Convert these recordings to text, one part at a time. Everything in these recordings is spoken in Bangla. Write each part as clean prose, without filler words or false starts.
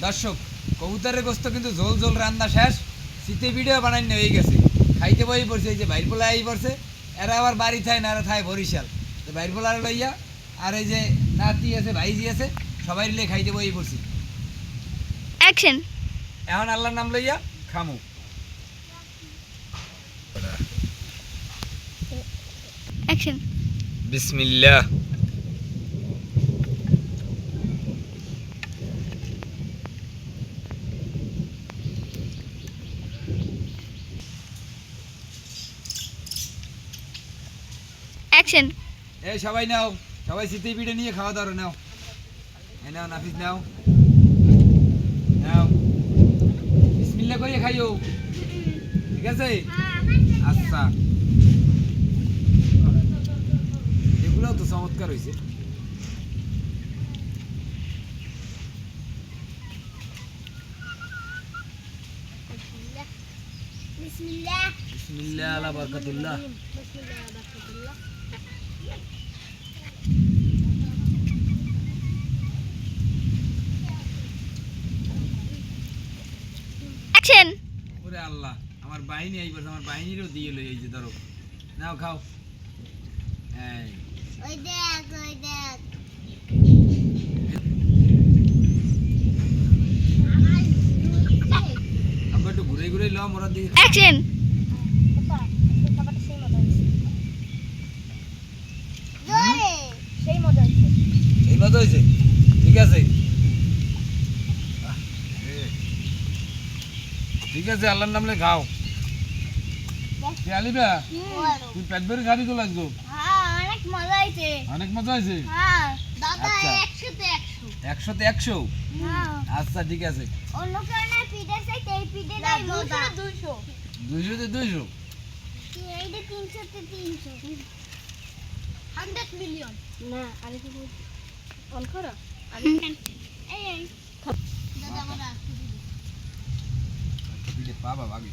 দর্শক কবুতরের গোস্ত কিন্তু ঝোল ঝোল রান্না শেষ, শীতে ভিডিও বানাই হয়ে গেছে, খাইতে বই পড়ছে। এই যে ভাইর পোলা এই পড়ছে, এরা আবার বাড়ি থায় না, এরা থায় বরিশাল। তো ভাইর পোলার লইয়া আর এই যে নাতি আছে ভাইজি আছে, সবাই মিলে খাইতে বই পড়ছি। অ্যাকশন। এখন আল্লাহর নাম লইয়া খামু। অ্যাকশন। বিসমিল্লাহ। অ্যাকশন। এই সবাই নাও, সবাই শীতে পিঠে নিয়ে খাওয়া দাওয়া নাও। এই নাও নাফিস, নাও নাও, বিসমিল্লাহ করিয়ে খাইও, ঠিক আছে? আচ্ছা, এগুলোও তো চমৎকার হয়েছে। বিসমিল্লাহ বিসমিল্লাহ আলা বারাকাতুল্লাহ। বিসমিল্লাহ বারাকাতুল্লাহ। অ্যাকশন। ওরে আল্লাহ, আমার বাহিনী আইবার, আমার বাহিনীরও দিয়ে লই। এই যে ধরো, নাও খাও। এই ওই দেখ, ওই দেখ। আমরা একটু ঘুরে ঘুরে লও মোরা দিয়ে। অ্যাকশন। সেই মজা হয়েছে। এই মতো হয়েছে, ঠিক আছে, ঠিক আছে, আল্লাহর নামলে খাও। কে আলিবা, তুই পেট ভরে খাবি তো লাগতো। হ্যাঁ, অনেক মজা হয়েছে। অনেক মজা হয়েছে। হ্যাঁ দাদা, আচ্ছা। 100-তে 100। 100-তে 100। হ্যাঁ, আচ্ছা ঠিক আছে। অন্য কারণে পিঠের চাইতে এই পিঠেটাই মজা। 200। 200-তে 200। এইটা 300-তে 300। 100 মিলিয়ন। না, আরে কি অন করো। এই এই দাদা বড়া। পিঠে পাবা ভাবি,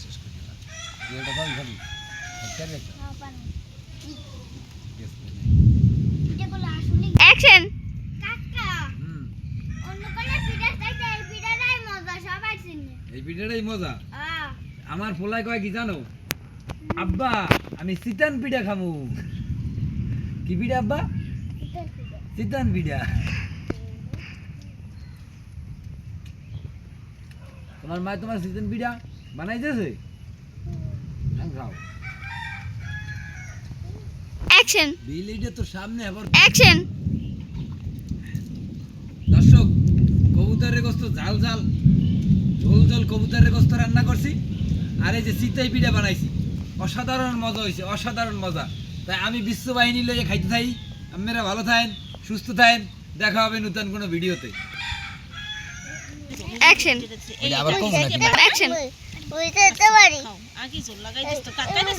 শেষ করে দিলাম। তুই এটা খাবি খাবি একটা একটা। হ্যাঁ, পারো। Yes, পিঠেগুলো আসলে অ্যাকশন। কাকা। হুম, অন্য কারণে পিঠের চাইতে এই পিঠেটাই মজা, সবাই চিনে। এই পিঠাটাই মজা। হ্যাঁ। আমার পোলায় কয় কি জানো, আব্বা আমি চিতান পিঠা খামু। কি পিঠা আব্বা? পিঠের পিঠে। চিতান পিঠা। তোমার মা তোমার চিতান পিঠা বানাইতেছে? হ্যাঁ, খাও। অ্যাকশন। বিলিটা তো সামনে আবার। অ্যাকশন। দর্শক, কবুতরের গোস্ত ঝাল ঝাল ঝোল ঝোল কবুতরের গোস্ত রান্না করছি, আর এই যে চিতাই পিঠা বানাইছি। অসাধারণ মজা হয়েছে, অসাধারণ মজা। তাই আমি বিশ্ববাহিনী লইয়ে খাইতে থাই। আপনারা ভালো থাকেন, সুস্থ থাকেন, দেখা হবে নতুন কোনো ভিডিওতে। অ্যাকশন। আবার কম নাকি? অ্যাকশন। বুঝতে পারি। আগে জোর লাগাই দিস তো কাকাই না